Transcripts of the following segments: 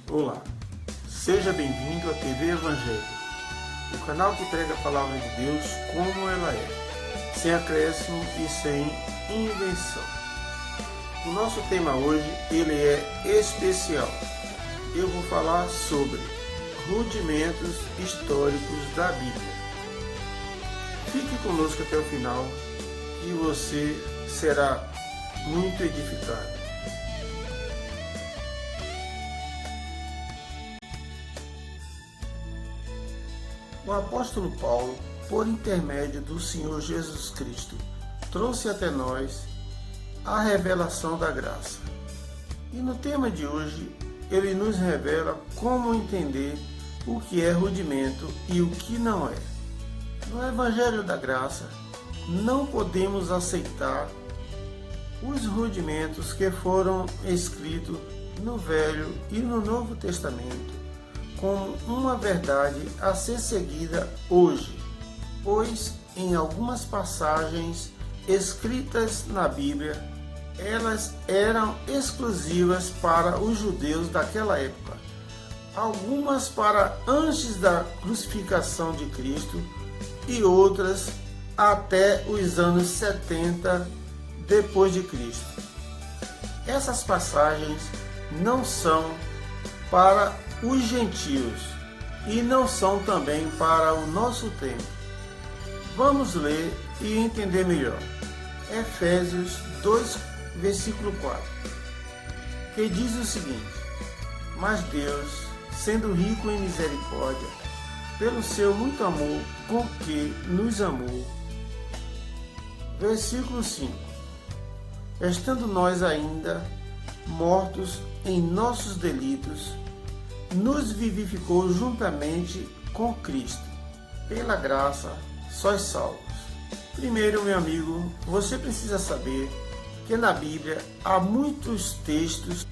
Olá, seja bem-vindo à TV Evangelho, o canal que prega a palavra de Deus como ela é, sem acréscimo e sem invenção. O nosso tema hoje, ele é especial. Eu vou falar sobre rudimentos históricos da Bíblia. Fique conosco até o final, que você será muito edificado. O apóstolo Paulo, por intermédio do Senhor Jesus Cristo, trouxe até nós a revelação da graça. E no tema de hoje, ele nos revela como entender o que é rudimento e o que não é. No Evangelho da Graça, não podemos aceitar os rudimentos que foram escritos no Velho e no Novo Testamento como uma verdade a ser seguida hoje, pois em algumas passagens escritas na Bíblia, elas eram exclusivas para os judeus daquela época, algumas para antes da crucificação de Cristo e outras até os anos 70 depois de Cristo. Essas passagens não são para os gentios e não são também para o nosso tempo. Vamos ler e entender melhor. Efésios 2, versículo 4, que diz o seguinte: mas Deus, sendo rico em misericórdia, pelo seu muito amor com que nos amou. Versículo 5, estando nós ainda mortos em nossos delitos, nos vivificou juntamente com Cristo. Pela graça, sois salvos. Primeiro, meu amigo, você precisa saber que na Bíblia há muitos textos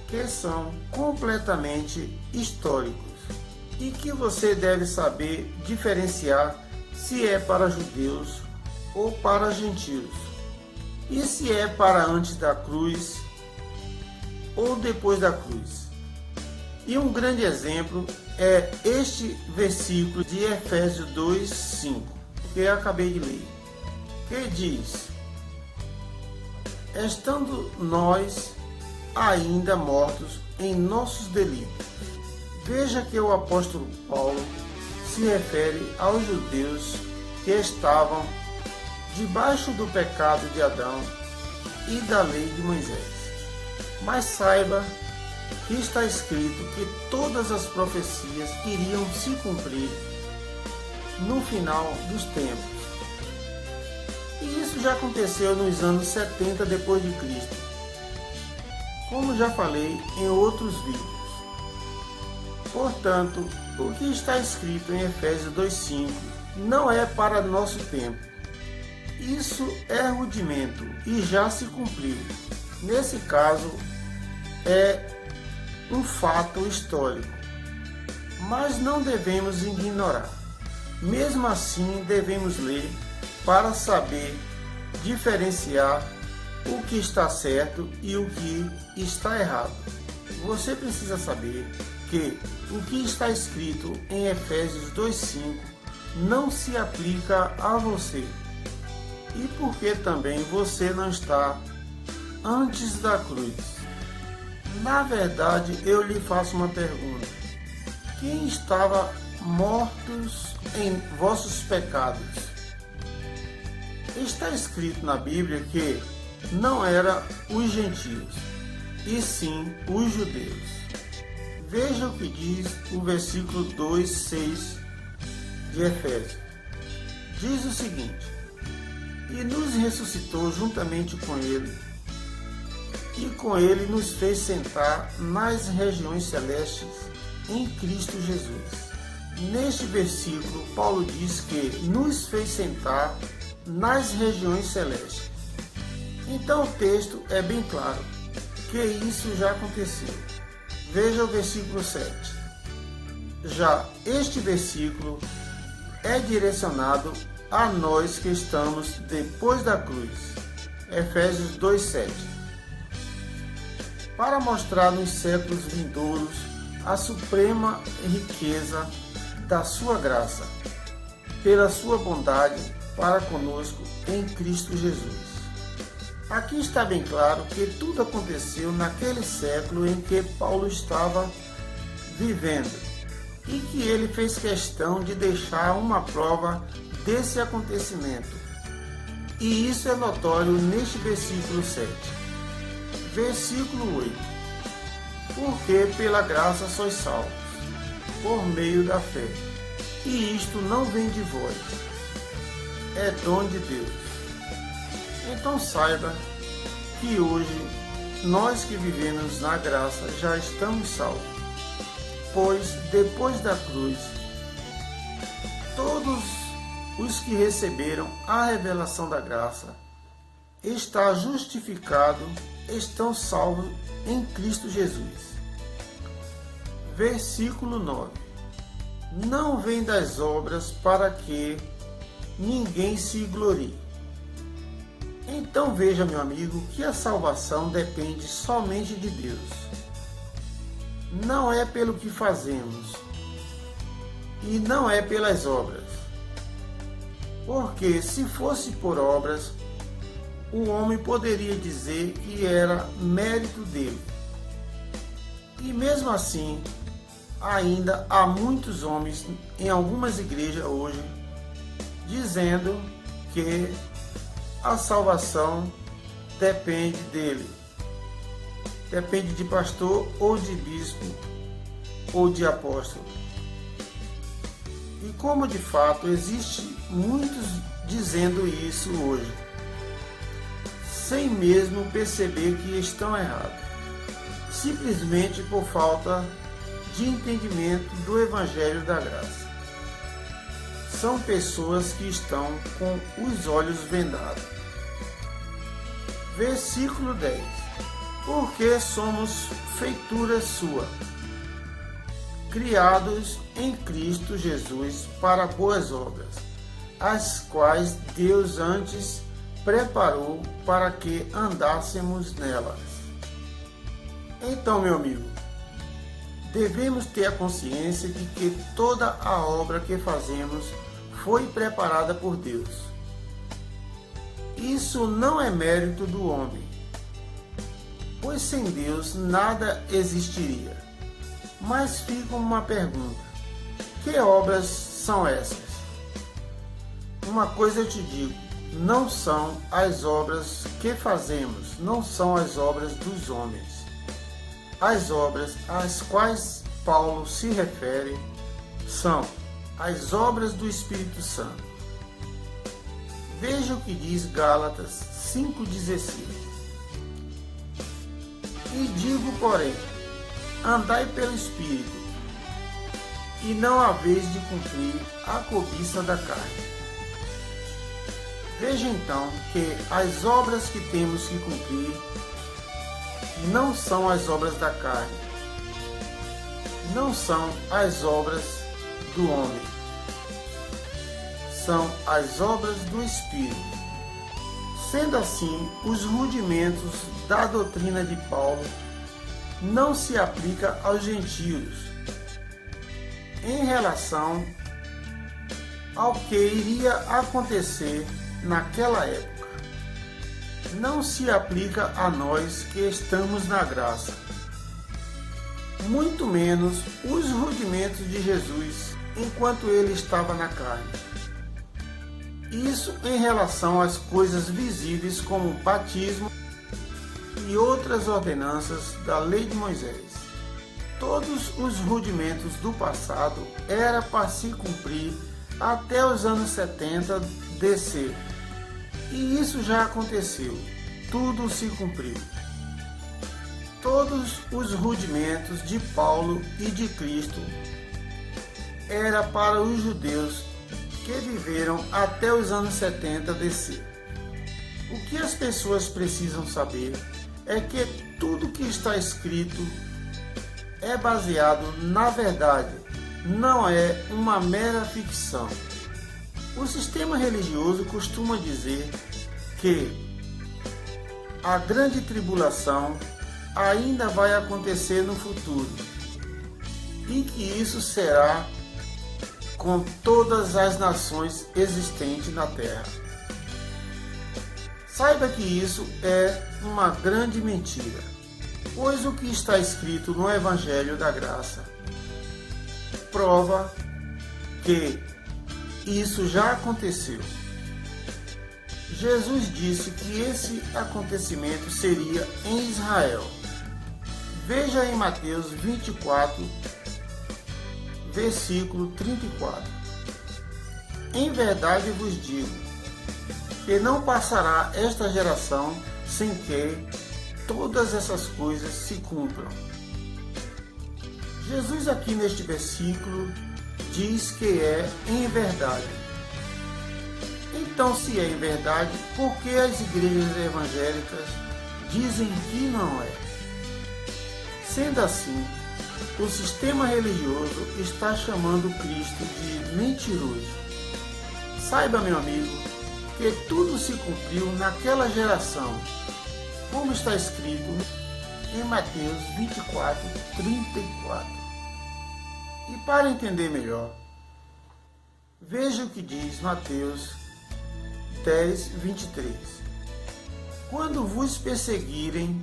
que são completamente históricos e que você deve saber diferenciar se é para judeus ou para gentios, e se é para antes da cruz ou depois da cruz. E um grande exemplo é este versículo de Efésios 2:5, que eu acabei de ler, que diz: estando nós ainda mortos em nossos delitos. Veja que o apóstolo Paulo se refere aos judeus que estavam debaixo do pecado de Adão e da lei de Moisés. Mas saiba que está escrito que todas as profecias iriam se cumprir no final dos tempos. E isso já aconteceu nos anos 70 depois de Cristo, como já falei em outros vídeos. Portanto, o que está escrito em Efésios 2:5 não é para nosso tempo. Isso é rudimento e já se cumpriu. Nesse caso, é um fato histórico, mas não devemos ignorar. Mesmo assim, devemos ler para saber diferenciar o que está certo e o que está errado. Você precisa saber que o que está escrito em Efésios 2:5 não se aplica a você. E porque também você não está antes da cruz. Na verdade, eu lhe faço uma pergunta: quem estava mortos em vossos pecados? Está escrito na Bíblia que não era os gentios, e sim os judeus. Veja o que diz o versículo 2:6 de Efésios. Diz o seguinte: e nos ressuscitou juntamente com ele, e com ele nos fez sentar nas regiões celestes em Cristo Jesus. Neste versículo, Paulo diz que nos fez sentar nas regiões celestes. Então o texto é bem claro que isso já aconteceu. Veja o versículo 7. Já este versículo é direcionado a nós que estamos depois da cruz. Efésios 2:7. Para mostrar nos séculos vindouros a suprema riqueza da sua graça, pela sua bondade para conosco em Cristo Jesus. Aqui está bem claro que tudo aconteceu naquele século em que Paulo estava vivendo e que ele fez questão de deixar uma prova desse acontecimento. E isso é notório neste versículo 7. Versículo 8. Porque pela graça sois salvos, por meio da fé. E isto não vem de vós, é dom de Deus. Então saiba que hoje nós que vivemos na graça já estamos salvos, pois depois da cruz, todos os que receberam a revelação da graça está justificado, estão salvos em Cristo Jesus. Versículo 9. Não vem das obras para que ninguém se glorie. Então veja, meu amigo, que a salvação depende somente de Deus. Não é pelo que fazemos e não é pelas obras. Porque se fosse por obras, o homem poderia dizer que era mérito dele. E mesmo assim, ainda há muitos homens em algumas igrejas hoje dizendo que a salvação depende dele. Depende de pastor ou de bispo ou de apóstolo. E como de fato existe muitos dizendo isso hoje, sem mesmo perceber que estão errados, simplesmente por falta de entendimento do Evangelho da Graça. São pessoas que estão com os olhos vendados. Versículo 10. Porque somos feitura sua, criados em Cristo Jesus para boas obras, as quais Deus antes preparou para que andássemos nelas. Então, meu amigo, devemos ter a consciência de que toda a obra que fazemos foi preparada por Deus. Isso não é mérito do homem, pois sem Deus nada existiria. Mas fica uma pergunta: que obras são essas? Uma coisa eu te digo, não são as obras que fazemos, não são as obras dos homens. As obras às quais Paulo se refere são as obras do Espírito Santo. Veja o que diz Gálatas 5,16. E digo, porém, andai pelo Espírito, e não haveis de cumprir a cobiça da carne. Veja então que as obras que temos que cumprir não são as obras da carne, não são as obras do homem, são as obras do Espírito. Sendo assim, os rudimentos da doutrina de Paulo não se aplica aos gentios em relação ao que iria acontecer naquela época. Não se aplica a nós que estamos na graça, muito menos os rudimentos de Jesus enquanto ele estava na carne. Isso em relação às coisas visíveis como o batismo e outras ordenanças da lei de Moisés. Todos os rudimentos do passado era para se cumprir até os anos 70 DC. E isso já aconteceu, tudo se cumpriu. Todos os rudimentos de Paulo e de Cristo era para os judeus que viveram até os anos 70 DC. O que as pessoas precisam saber é que tudo que está escrito é baseado na verdade, não é uma mera ficção. O sistema religioso costuma dizer que a grande tribulação ainda vai acontecer no futuro. e que isso será com todas as nações existentes na terra. Saiba que isso é uma grande mentira, pois o que está escrito no Evangelho da Graça prova que isso já aconteceu. Jesus disse que esse acontecimento seria em Israel. Veja em Mateus 24, versículo 34. Em verdade vos digo, que não passará esta geração sem que todas essas coisas se cumpram. Jesus aqui neste versículo diz que é em verdade. Então, se é em verdade, por que as igrejas evangélicas dizem que não é? Sendo assim, o sistema religioso está chamando Cristo de mentiroso. Saiba, meu amigo, que tudo se cumpriu naquela geração, como está escrito em Mateus 24, 34. E para entender melhor, veja o que diz Mateus 10, 23. Quando vos perseguirem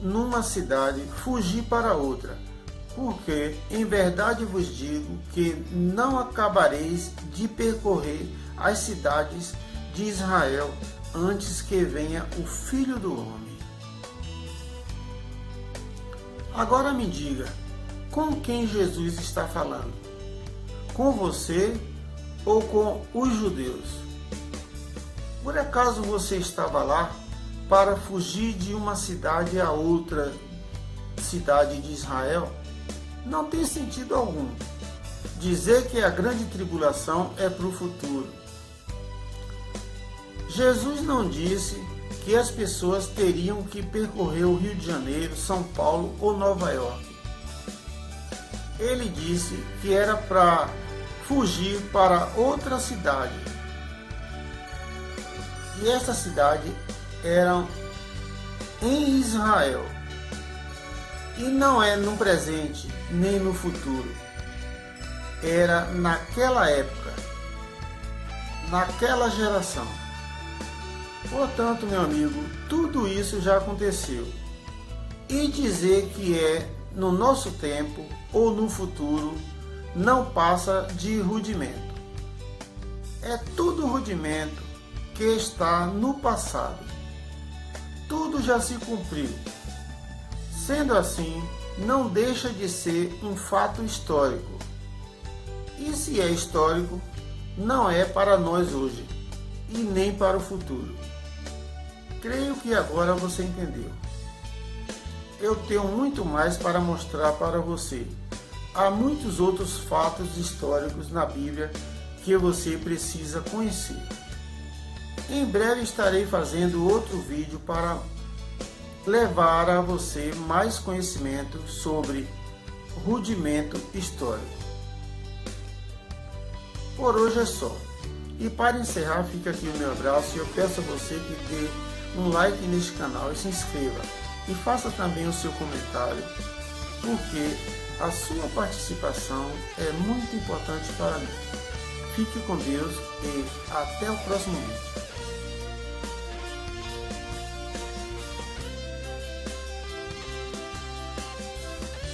numa cidade, fugi para outra, porque em verdade vos digo que não acabareis de percorrer as cidades de Israel antes que venha o Filho do Homem. Agora me diga, com quem Jesus está falando? Com você ou com os judeus? Por acaso você estava lá para fugir de uma cidade a outra cidade de Israel? Não tem sentido algum dizer que a grande tribulação é para o futuro. Jesus não disse que as pessoas teriam que percorrer o Rio de Janeiro, São Paulo ou Nova York. Ele disse que era para fugir para outra cidade. E essa cidade era em Israel. E não é no presente, nem no futuro. Era naquela época, naquela geração. Portanto, meu amigo, tudo isso já aconteceu. E dizer que é no nosso tempo ou no futuro não passa de rudimento. É tudo rudimento que está no passado. Tudo já se cumpriu. Sendo assim, não deixa de ser um fato histórico. E se é histórico, não é para nós hoje e nem para o futuro. Creio que agora você entendeu. Eu tenho muito mais para mostrar para você. Há muitos outros fatos históricos na Bíblia que você precisa conhecer. Em breve estarei fazendo outro vídeo para levar a você mais conhecimento sobre rudimento histórico. Por hoje é só. E para encerrar, fica aqui o meu abraço e eu peço a você que dê um like neste canal e se inscreva. E faça também o seu comentário, porque a sua participação é muito importante para mim. Fique com Deus e até o próximo vídeo.